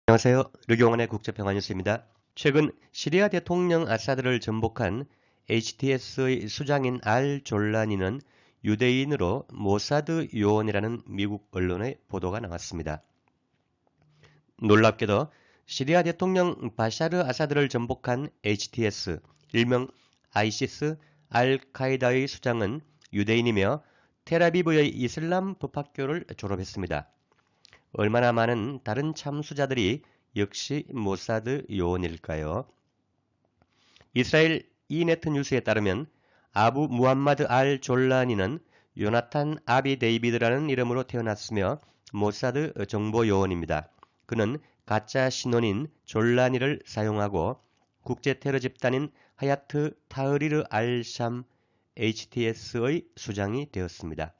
안녕하세요. 류경원의 국제평화뉴스입니다. 최근 시리아 대통령 아사드를 전복한 HTS의 수장인 알 졸라니는 유대인으로 모사드 요원이라는 미국 언론의 보도가 나왔습니다. 놀랍게도 시리아 대통령 바샤르 아사드를 전복한 HTS, 일명 아이시스 알카이다의 수장은 유대인이며 텔아비브의 이슬람 법학교를 졸업했습니다. 얼마나 많은 다른 참수자들이 역시 모사드 요원일까요? 이스라엘 이네트 뉴스에 따르면 아부 무함마드 알 졸라니는 요나탄 아비 데이비드라는 이름으로 태어났으며 모사드 정보 요원입니다. 그는 가짜 신원인 졸라니를 사용하고 국제 테러 집단인 하야트 타흐리르 알샴 HTS의 수장이 되었습니다.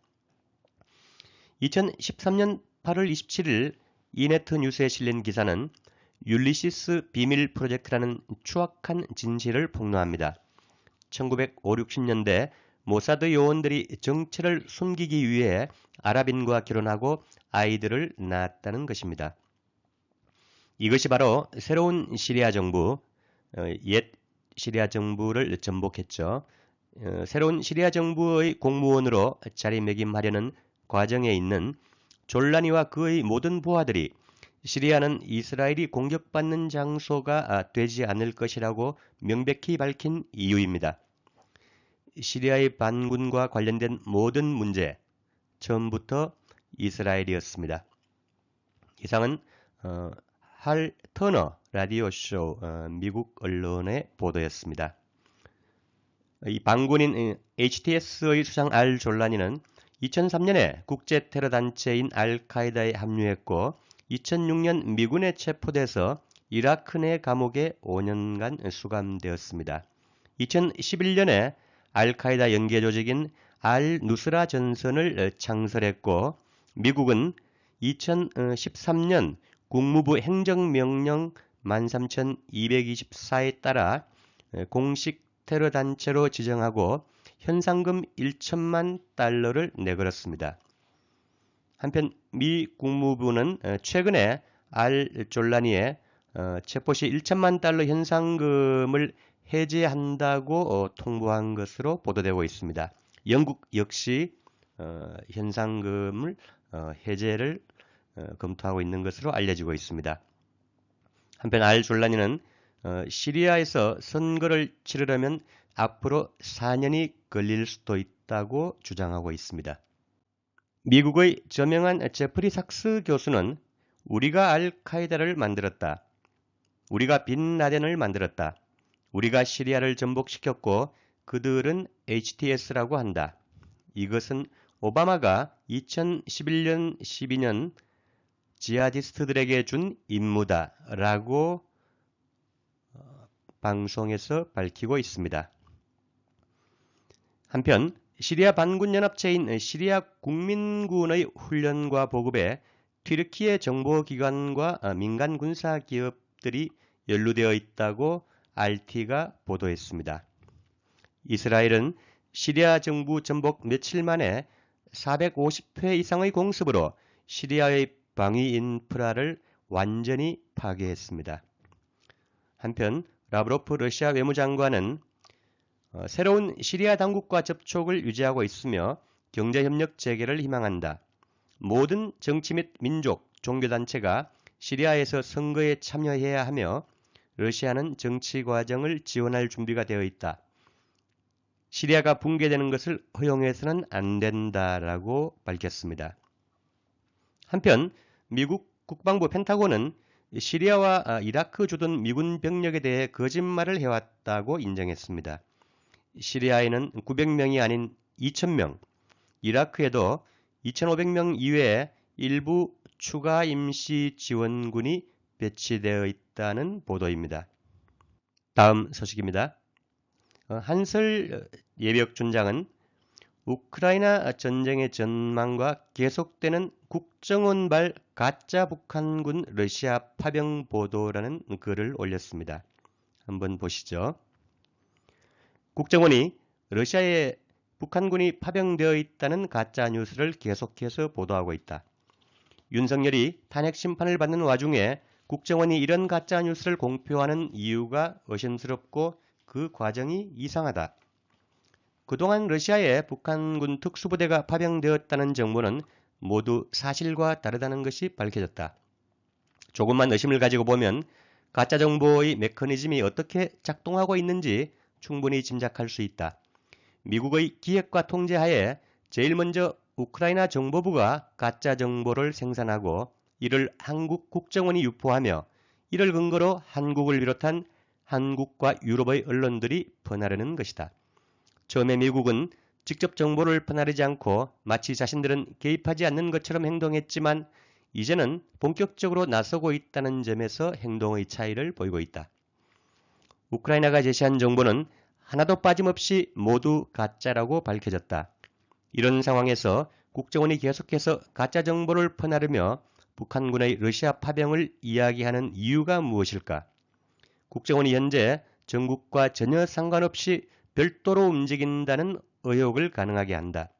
2013년 8월 27일 이네트 뉴스에 실린 기사는 율리시스 비밀 프로젝트라는 추악한 진실을 폭로합니다. 1950~60년대 모사드 요원들이 정체를 숨기기 위해 아랍인과 결혼하고 아이들을 낳았다는 것입니다. 이것이 바로 새로운 시리아 정부, 옛 시리아 정부를 전복했죠. 새로운 시리아 정부의 공무원으로 자리매김하려는 과정에 있는 졸라니와 그의 모든 부하들이 시리아는 이스라엘이 공격받는 장소가 되지 않을 것이라고 명백히 밝힌 이유입니다. 시리아의 반군과 관련된 모든 문제, 처음부터 이스라엘이었습니다. 이상은 할 터너 라디오쇼 미국 언론의 보도였습니다. 이 반군인 HTS의 수장 알 졸라니는 2003년에 국제 테러 단체인 알카이다에 합류했고 2006년 미군에 체포돼서 이라크 내 감옥에 5년간 수감되었습니다. 2011년에 알카이다 연계 조직인 알 누스라 전선을 창설했고 미국은 2013년 국무부 행정명령 13224에 따라 공식 테러 단체로 지정하고 현상금 1천만 달러를 내걸었습니다. 한편 미 국무부는 최근에 알 졸라니의 체포 시 1천만 달러 현상금을 해제한다고 통보한 것으로 보도되고 있습니다. 영국 역시 현상금을 해제를 검토하고 있는 것으로 알려지고 있습니다. 한편 알 졸라니는 시리아에서 선거를 치르려면 앞으로 4년이 걸릴 수도 있다고 주장하고 있습니다. 미국의 저명한 제프리 삭스 교수는 우리가 알카이다를 만들었다. 우리가 빈 라덴을 만들었다. 우리가 시리아를 전복시켰고 그들은 HTS라고 한다. 이것은 오바마가 2011년 12년 지하디스트들에게 준 임무다 라고 방송에서 밝히고 있습니다. 한편 시리아 반군연합체인 시리아 국민군의 훈련과 보급에 튀르키예 정보기관과 민간 군사 기업들이 연루되어 있다고 RT가 보도했습니다. 이스라엘은 시리아 정부 전복 며칠 만에 450회 이상의 공습으로 시리아의 방위 인프라를 완전히 파괴했습니다. 한편 라브로프 러시아 외무장관은 새로운 시리아 당국과 접촉을 유지하고 있으며 경제협력 재개를 희망한다. 모든 정치 및 민족, 종교단체가 시리아에서 선거에 참여해야 하며 러시아는 정치 과정을 지원할 준비가 되어 있다. 시리아가 붕괴되는 것을 허용해서는 안 된다라고 밝혔습니다. 한편 미국 국방부 펜타곤은 시리아와 이라크 주둔 미군 병력에 대해 거짓말을 해왔다고 인정했습니다. 시리아에는 900명이 아닌 2,000명, 이라크에도 2,500명 이외에 일부 추가 임시 지원군이 배치되어 있다는 보도입니다. 다음 소식입니다. 한설 예비역 준장은 우크라이나 전쟁의 전망과 계속되는 국정원발 가짜 북한군 러시아 파병 보도라는 글을 올렸습니다. 한번 보시죠. 국정원이 러시아에 북한군이 파병되어 있다는 가짜 뉴스를 계속해서 보도하고 있다. 윤석열이 탄핵 심판을 받는 와중에 국정원이 이런 가짜 뉴스를 공표하는 이유가 의심스럽고 그 과정이 이상하다. 그동안 러시아에 북한군 특수부대가 파병되었다는 정보는 모두 사실과 다르다는 것이 밝혀졌다. 조금만 의심을 가지고 보면 가짜 정보의 메커니즘이 어떻게 작동하고 있는지 충분히 짐작할 수 있다. 미국의 기획과 통제하에 제일 먼저 우크라이나 정보부가 가짜 정보를 생산하고 이를 한국 국정원이 유포하며 이를 근거로 한국을 비롯한 한국과 유럽의 언론들이 퍼나르는 것이다. 처음에 미국은 직접 정보를 퍼나르지 않고 마치 자신들은 개입하지 않는 것처럼 행동했지만 이제는 본격적으로 나서고 있다는 점에서 행동의 차이를 보이고 있다. 우크라이나가 제시한 정보는 하나도 빠짐없이 모두 가짜라고 밝혀졌다. 이런 상황에서 국정원이 계속해서 가짜 정보를 퍼나르며 북한군의 러시아 파병을 이야기하는 이유가 무엇일까? 국정원이 현재 전국과 전혀 상관없이 별도로 움직인다는 의혹을 가능하게 한다.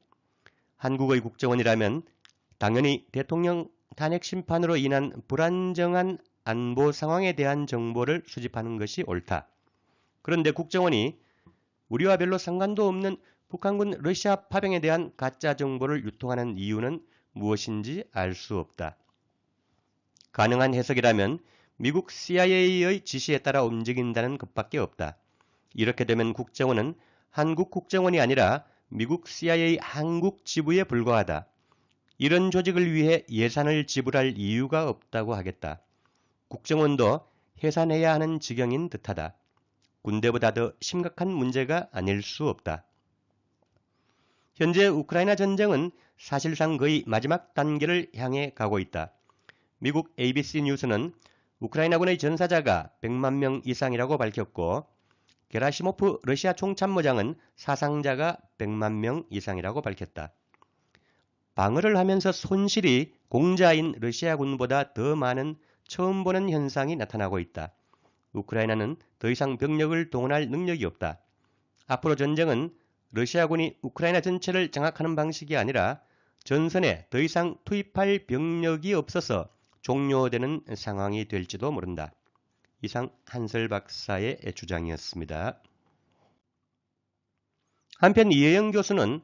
한국의 국정원이라면 당연히 대통령 탄핵 심판으로 인한 불안정한 안보 상황에 대한 정보를 수집하는 것이 옳다. 그런데 국정원이 우리와 별로 상관도 없는 북한군 러시아 파병에 대한 가짜 정보를 유통하는 이유는 무엇인지 알 수 없다. 가능한 해석이라면 미국 CIA의 지시에 따라 움직인다는 것밖에 없다. 이렇게 되면 국정원은 한국 국정원이 아니라 미국 CIA 한국 지부에 불과하다. 이런 조직을 위해 예산을 지불할 이유가 없다고 하겠다. 국정원도 해산해야 하는 지경인 듯하다. 군대보다 더 심각한 문제가 아닐 수 없다. 현재 우크라이나 전쟁은 사실상 거의 마지막 단계를 향해 가고 있다. 미국 ABC 뉴스는 우크라이나군의 전사자가 100만 명 이상이라고 밝혔고 게라시모프 러시아 총참모장은 사상자가 100만 명 이상이라고 밝혔다. 방어를 하면서 손실이 공자인 러시아군보다 더 많은 처음 보는 현상이 나타나고 있다. 우크라이나는 더 이상 병력을 동원할 능력이 없다. 앞으로 전쟁은 러시아군이 우크라이나 전체를 장악하는 방식이 아니라 전선에 더 이상 투입할 병력이 없어서 종료되는 상황이 될지도 모른다. 이상 한설 박사의 주장이었습니다. 한편 이혜영 교수는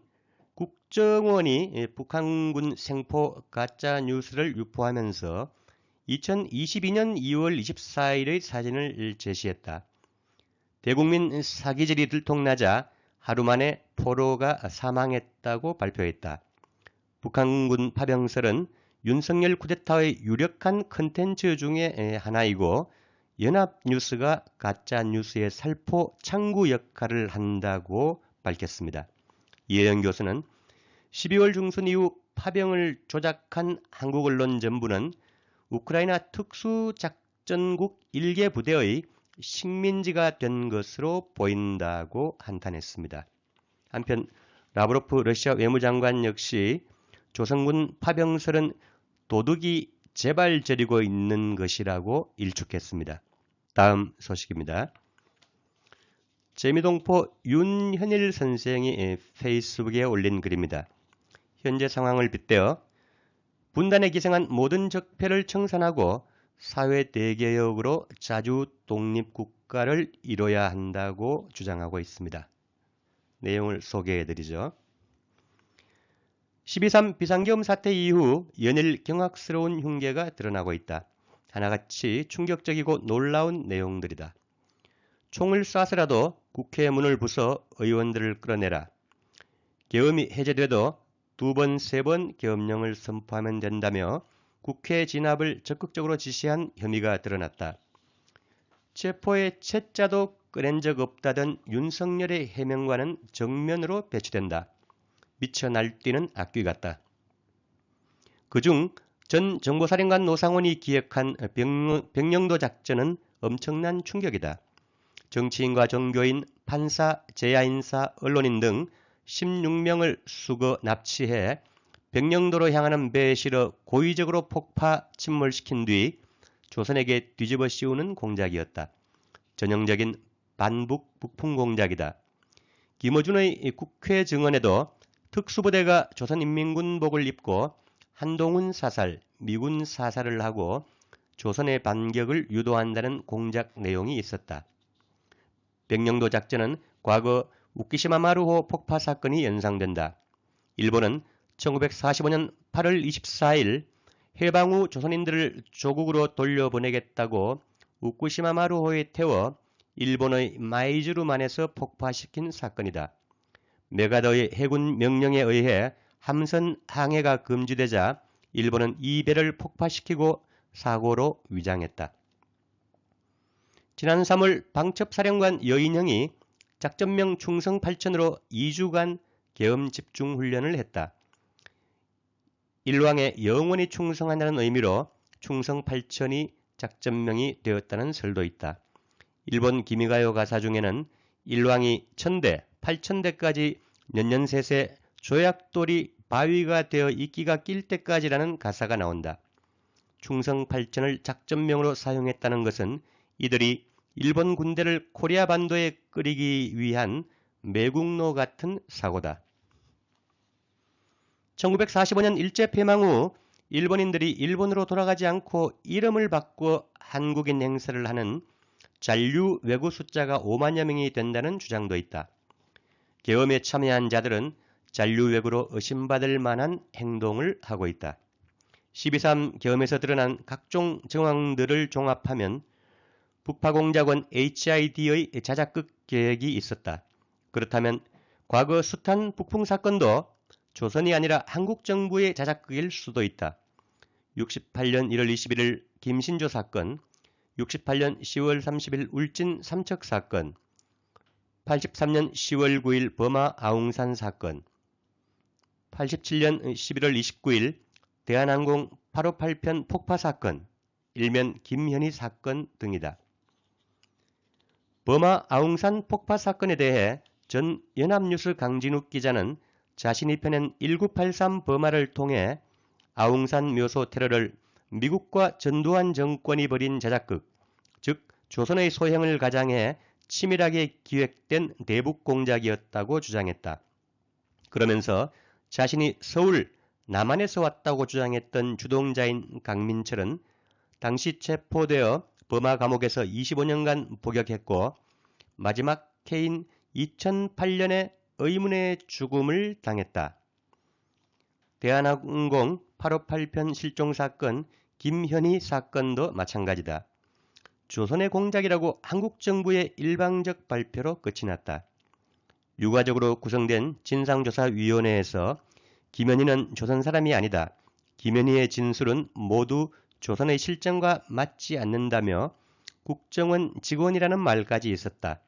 국정원이 북한군 생포 가짜 뉴스를 유포하면서 2022년 2월 24일의 사진을 제시했다. 대국민 사기질이 들통나자 하루 만에 포로가 사망했다고 발표했다. 북한군 파병설은 윤석열 쿠데타의 유력한 컨텐츠 중에 하나이고 연합뉴스가 가짜뉴스의 살포 창구 역할을 한다고 밝혔습니다. 이혜영 교수는 12월 중순 이후 파병을 조작한 한국 언론 전부는 우크라이나 특수작전국 1개 부대의 식민지가 된 것으로 보인다고 한탄했습니다. 한편 라브로프 러시아 외무장관 역시 조선군 파병설은 도둑이 제발 저리고 있는 것이라고 일축했습니다. 다음 소식입니다. 재미동포 윤현일 선생이 페이스북에 올린 글입니다. 현재 상황을 빗대어 분단에 기생한 모든 적폐를 청산하고 사회 대개혁으로 자주 독립국가를 이뤄야 한다고 주장하고 있습니다. 내용을 소개해드리죠. 12.3 비상계엄 사태 이후 연일 경악스러운 흉계가 드러나고 있다. 하나같이 충격적이고 놀라운 내용들이다. 총을 쏴서라도 국회 문을 부숴 의원들을 끌어내라. 계엄이 해제돼도 2번, 3번 계엄령을 선포하면 된다며 국회 진압을 적극적으로 지시한 혐의가 드러났다. 체포의 채자도 꺼낸 적 없다던 윤석열의 해명과는 정면으로 배치된다. 미쳐 날뛰는 악귀 같다. 그중 전 정보사령관 노상원이 기획한 병영도 작전은 엄청난 충격이다. 정치인과 종교인, 판사, 재야인사, 언론인 등 16명을 수거 납치해 백령도로 향하는 배에 실어 고의적으로 폭파 침몰시킨 뒤 조선에게 뒤집어 씌우는 공작이었다. 전형적인 반북 북풍 공작이다. 김어준의 국회 증언에도 특수부대가 조선인민군복을 입고 한동훈 사살, 미군 사살을 하고 조선의 반격을 유도한다는 공작 내용이 있었다. 백령도 작전은 과거 우키시마 마루호 폭파 사건이 연상된다. 일본은 1945년 8월 24일 해방 후 조선인들을 조국으로 돌려보내겠다고 우쿠시마 마루호에 태워 일본의 마이즈루만에서 폭파시킨 사건이다. 메가더의 해군 명령에 의해 함선 항해가 금지되자 일본은 이 배를 폭파시키고 사고로 위장했다. 지난 3월 방첩사령관 여인형이 작전명 충성 8천으로 2주간 계엄 집중 훈련을 했다. 일왕에 영원히 충성한다는 의미로 충성 8천이 작전명이 되었다는 설도 있다. 일본 기미가요 가사 중에는 일왕이 1000대, 8000대까지 년년세세 조약돌이 바위가 되어 이끼가 낄 때까지라는 가사가 나온다. 충성 8천을 작전명으로 사용했다는 것은 이들이 일본 군대를 코리아 반도에 끌이기 위한 매국노 같은 사고다. 1945년 일제 폐망 후 일본인들이 일본으로 돌아가지 않고 이름을 바꿔 한국인 행세를 하는 잔류 왜구 숫자가 5만여 명이 된다는 주장도 있다. 계엄에 참여한 자들은 잔류 왜구로 의심받을 만한 행동을 하고 있다. 12.3 계엄에서 드러난 각종 정황들을 종합하면 북파공작원 HID의 자작극 계획이 있었다. 그렇다면 과거 숱한 북풍 사건도 조선이 아니라 한국 정부의 자작극일 수도 있다. 68년 1월 21일 김신조 사건, 68년 10월 30일 울진 삼척 사건, 83년 10월 9일 버마 아웅산 사건, 87년 11월 29일 대한항공 858편 폭파 사건, 일면 김현희 사건 등이다. 버마 아웅산 폭파 사건에 대해 전 연합뉴스 강진욱 기자는 자신이 펴낸 1983 버마를 통해 아웅산 묘소 테러를 미국과 전두환 정권이 벌인 자작극, 즉 조선의 소행을 가장해 치밀하게 기획된 대북 공작이었다고 주장했다. 그러면서 자신이 서울, 남한에서 왔다고 주장했던 주동자인 강민철은 당시 체포되어 버마 감옥에서 25년간 복역했고 마지막 해인 2008년에 의문의 죽음을 당했다. 대한항공 858편 실종사건, 김현희 사건도 마찬가지다. 조선의 공작이라고 한국 정부의 일방적 발표로 끝이 났다. 유가적으로 구성된 진상조사위원회에서 김현희는 조선 사람이 아니다. 김현희의 진술은 모두 조선의 실정과 맞지 않는다며 국정원 직원이라는 말까지 있었다.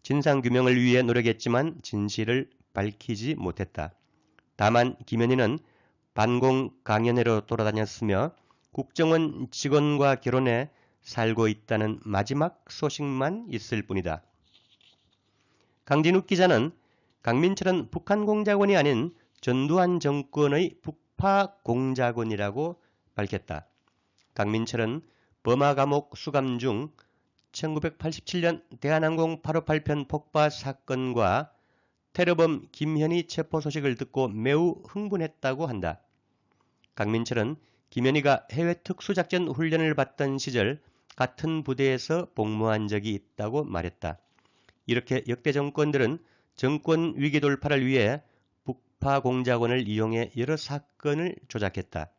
진상규명을 위해 노력했지만 진실을 밝히지 못했다. 다만 김현희는 반공 강연회로 돌아다녔으며 국정원 직원과 결혼해 살고 있다는 마지막 소식만 있을 뿐이다. 강진욱 기자는 강민철은 북한 공작원이 아닌 전두환 정권의 북파 공작원이라고 밝혔다. 강민철은 버마 감옥 수감 중 1987년 대한항공 858편 폭파 사건과 테러범 김현희 체포 소식을 듣고 매우 흥분했다고 한다. 강민철은 김현희가 해외 특수작전 훈련을 받던 시절 같은 부대에서 복무한 적이 있다고 말했다. 이렇게 역대 정권들은 정권 위기 돌파를 위해 북파 공작원을 이용해 여러 사건을 조작했다.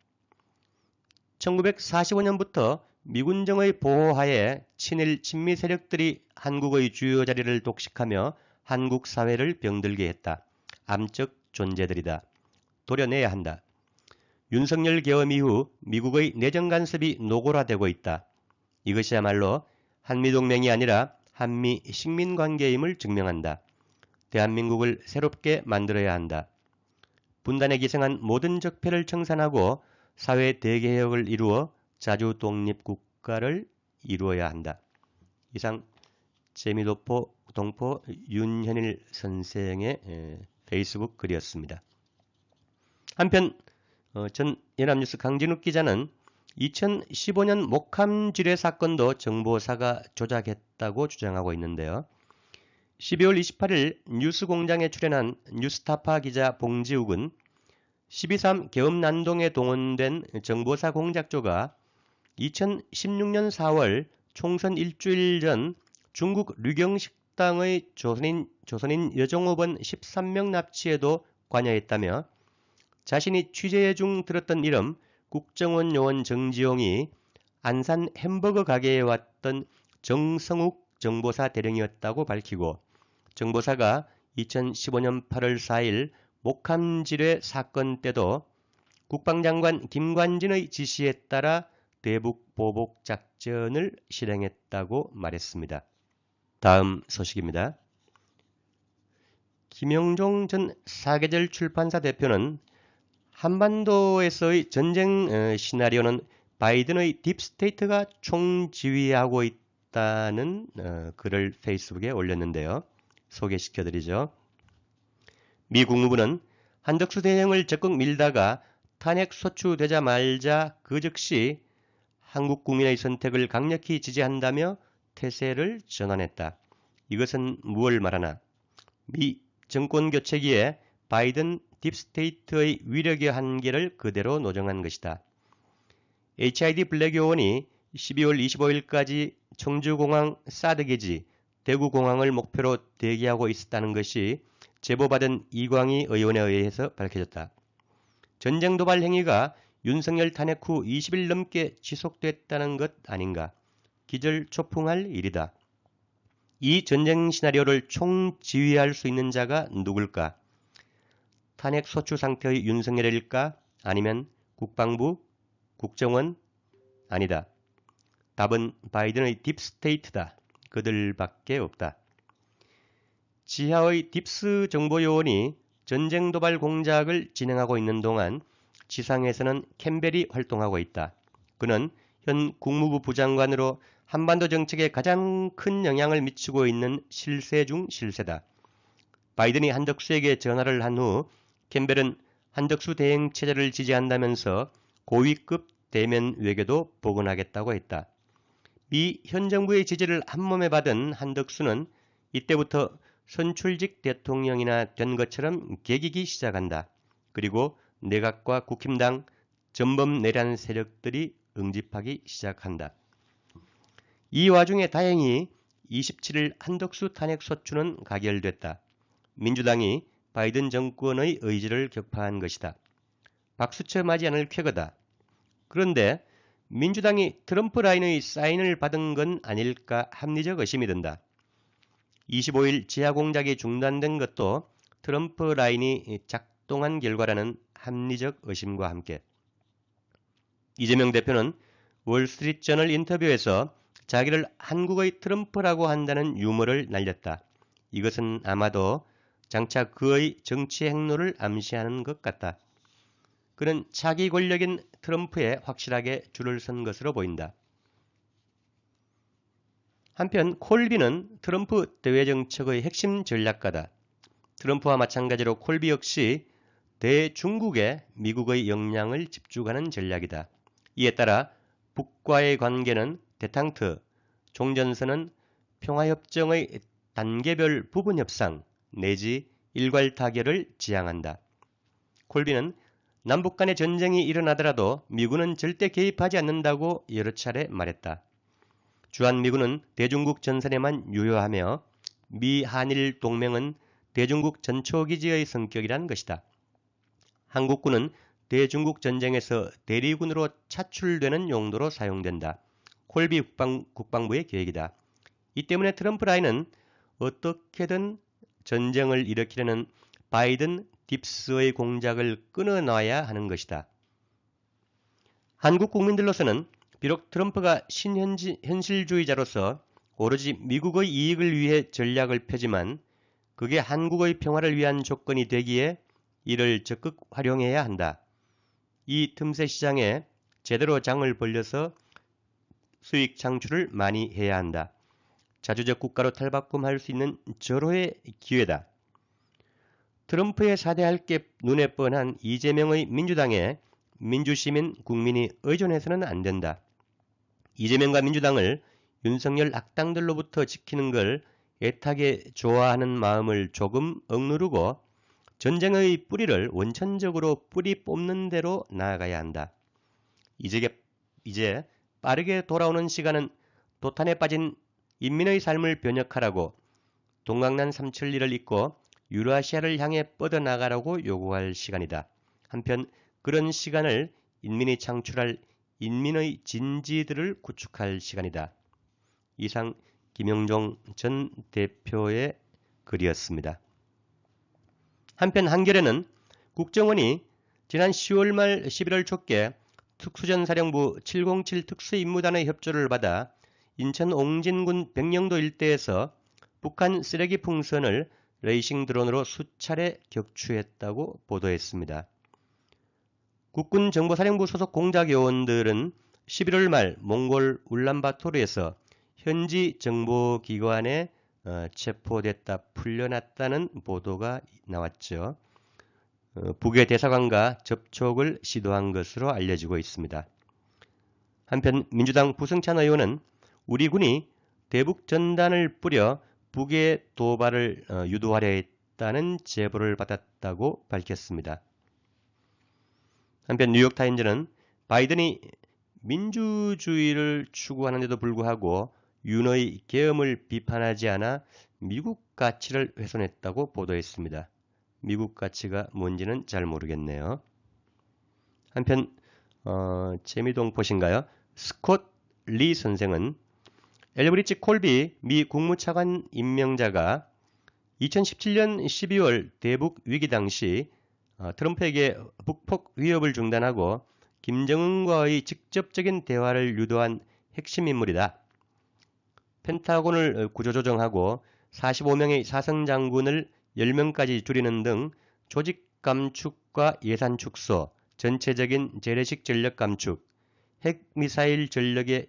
1945년부터 미군정의 보호하에 친일 친미 세력들이 한국의 주요 자리를 독식하며 한국 사회를 병들게 했다. 암적 존재들이다. 도려내야 한다. 윤석열 계엄 이후 미국의 내정 간섭이 노골화되고 있다. 이것이야말로 한미동맹이 아니라 한미 식민관계임을 증명한다. 대한민국을 새롭게 만들어야 한다. 분단에 기생한 모든 적폐를 청산하고 사회 대개혁을 이루어 자주 독립국가를 이루어야 한다. 이상 재미도포 동포 윤현일 선생의 페이스북 글이었습니다. 한편 전 연합뉴스 강진욱 기자는 2015년 목함 지뢰 사건도 정보사가 조작했다고 주장하고 있는데요. 12월 28일 뉴스공장에 출연한 뉴스타파 기자 봉지욱은 12.3 계엄난동에 동원된 정보사 공작조가 2016년 4월 총선 일주일 전 중국 류경식당의 조선인 여종업원 13명 납치에도 관여했다며 자신이 취재 중 들었던 이름 국정원 요원 정지용이 안산 햄버거 가게에 왔던 정성욱 정보사 대령이었다고 밝히고 정보사가 2015년 8월 4일 목함지뢰 사건 때도 국방장관 김관진의 지시에 따라 대북 보복 작전을 실행했다고 말했습니다. 다음 소식입니다. 김영종 전 사계절 출판사 대표는 한반도에서의 전쟁 시나리오는 바이든의 딥스테이트가 총지휘하고 있다는 글을 페이스북에 올렸는데요. 소개시켜드리죠. 미 국무부는 한덕수 대행을 적극 밀다가 탄핵 소추되자 말자 그 즉시 한국 국민의 선택을 강력히 지지한다며 태세를 전환했다. 이것은 무엇을 말하나? 미 정권 교체기에 바이든 딥스테이트의 위력의 한계를 그대로 노정한 것이다. HID 블랙 요원이 12월 25일까지 청주공항 사드기지, 대구공항을 목표로 대기하고 있었다는 것이 제보받은 이광희 의원에 의해서 밝혀졌다. 전쟁 도발 행위가 윤석열 탄핵 후 20일 넘게 지속됐다는 것 아닌가? 기절초풍할 일이다. 이 전쟁 시나리오를 총지휘할 수 있는 자가 누굴까? 탄핵 소추 상태의 윤석열일까? 아니면 국방부? 국정원? 아니다. 답은 바이든의 딥스테이트다. 그들밖에 없다. 지하의 딥스 정보요원이 전쟁 도발 공작을 진행하고 있는 동안 지상에서는 캠벨이 활동하고 있다. 그는 현 국무부 부장관으로 한반도 정책에 가장 큰 영향을 미치고 있는 실세 중 실세다. 바이든이 한덕수에게 전화를 한 후 캠벨은 한덕수 대행 체제를 지지한다면서 고위급 대면 외교도 복원하겠다고 했다. 미 현 정부의 지지를 한몸에 받은 한덕수는 이때부터 선출직 대통령이나 된 것처럼 개기기 시작한다. 그리고 내각과 국힘당 전범 내란 세력들이 응집하기 시작한다. 이 와중에 다행히 27일 한덕수 탄핵 소추는 가결됐다. 민주당이 바이든 정권의 의지를 격파한 것이다. 박수쳐 맞이 않을 쾌거다. 그런데 민주당이 트럼프 라인의 사인을 받은 건 아닐까 합리적 의심이 든다. 25일 지하 공작이 중단된 것도 트럼프 라인이 작동한 결과라는 합리적 의심과 함께 이재명 대표는 월스트리트저널 인터뷰에서 자기를 한국의 트럼프라고 한다는 유머를 날렸다. 이것은 아마도 장차 그의 정치 행로를 암시하는 것 같다. 그는 차기 권력인 트럼프에 확실하게 줄을 선 것으로 보인다. 한편 콜비는 트럼프 대외정책의 핵심 전략가다. 트럼프와 마찬가지로 콜비 역시 대중국에 미국의 역량을 집중하는 전략이다. 이에 따라 북과의 관계는 대탕트, 종전선언, 평화협정의 단계별 부분 협상 내지 일괄 타결을 지향한다. 콜비는 남북 간의 전쟁이 일어나더라도 미군은 절대 개입하지 않는다고 여러 차례 말했다. 주한미군은 대중국 전선에만 유효하며 미-한일 동맹은 대중국 전초기지의 성격이란 것이다. 한국군은 대중국 전쟁에서 대리군으로 차출되는 용도로 사용된다. 콜비 국방부의 계획이다. 이 때문에 트럼프 라인은 어떻게든 전쟁을 일으키려는 바이든 딥스의 공작을 끊어놔야 하는 것이다. 한국 국민들로서는 비록 트럼프가 신현실주의자로서 오로지 미국의 이익을 위해 전략을 펴지만 그게 한국의 평화를 위한 조건이 되기에 이를 적극 활용해야 한다. 이 틈새 시장에 제대로 장을 벌려서 수익 창출을 많이 해야 한다. 자주적 국가로 탈바꿈할 수 있는 절호의 기회다. 트럼프의 사대할 게 눈에 뻔한 이재명의 민주당에 민주시민 국민이 의존해서는 안 된다. 이재명과 민주당을 윤석열 악당들로부터 지키는 걸 애타게 좋아하는 마음을 조금 억누르고 전쟁의 뿌리를 원천적으로 뿌리 뽑는 대로 나아가야 한다. 이제 빠르게 돌아오는 시간은 도탄에 빠진 인민의 삶을 변혁하라고 동강난 삼천리를 잇고 유라시아를 향해 뻗어나가라고 요구할 시간이다. 한편 그런 시간을 인민이 창출할 인민의 진지들을 구축할 시간이다. 이상 김영종 전 대표의 글이었습니다. 한편 한겨레는 국정원이 지난 10월 말 11월 초께 특수전사령부 707 특수임무단의 협조를 받아 인천 옹진군 백령도 일대에서 북한 쓰레기 풍선을 레이싱 드론으로 수차례 격추했다고 보도했습니다. 국군 정보사령부 소속 공작 요원들은 11월 말 몽골 울란바토르에서 현지 정보기관에 체포됐다 풀려났다는 보도가 나왔죠. 북의 대사관과 접촉을 시도한 것으로 알려지고 있습니다. 한편 민주당 부승찬 의원은 우리 군이 대북 전단을 뿌려 북의 도발을 유도하려 했다는 제보를 받았다고 밝혔습니다. 한편 뉴욕타임즈는 바이든이 민주주의를 추구하는데도 불구하고 윤의 계엄을 비판하지 않아 미국 가치를 훼손했다고 보도했습니다. 미국 가치가 뭔지는 잘 모르겠네요. 한편 재미동포신가요? 스콧 리 선생은 엘브리치 콜비 미 국무차관 임명자가 2017년 12월 대북 위기 당시 트럼프에게 북폭 위협을 중단하고 김정은과의 직접적인 대화를 유도한 핵심 인물이다. 펜타곤을 구조조정하고 45명의 사성장군을 10명까지 줄이는 등 조직 감축과 예산 축소, 전체적인 재래식 전력 감축, 핵미사일 전력의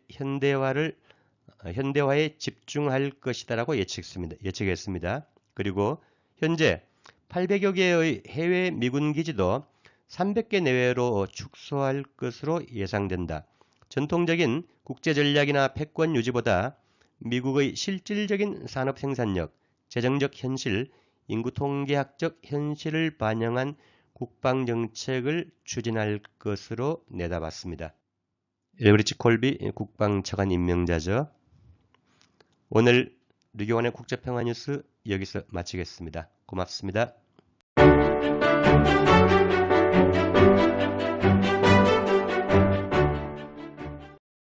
현대화에 집중할 것이다라고 예측했습니다. 그리고 현재 800여 개의 해외 미군 기지도 300개 내외로 축소할 것으로 예상된다. 전통적인 국제전략이나 패권 유지보다 미국의 실질적인 산업 생산력, 재정적 현실, 인구 통계학적 현실을 반영한 국방정책을 추진할 것으로 내다봤습니다. 엘브리치 콜비 국방차관 임명자죠. 오늘 류경환의 국제평화뉴스 여기서 마치겠습니다. 고맙습니다.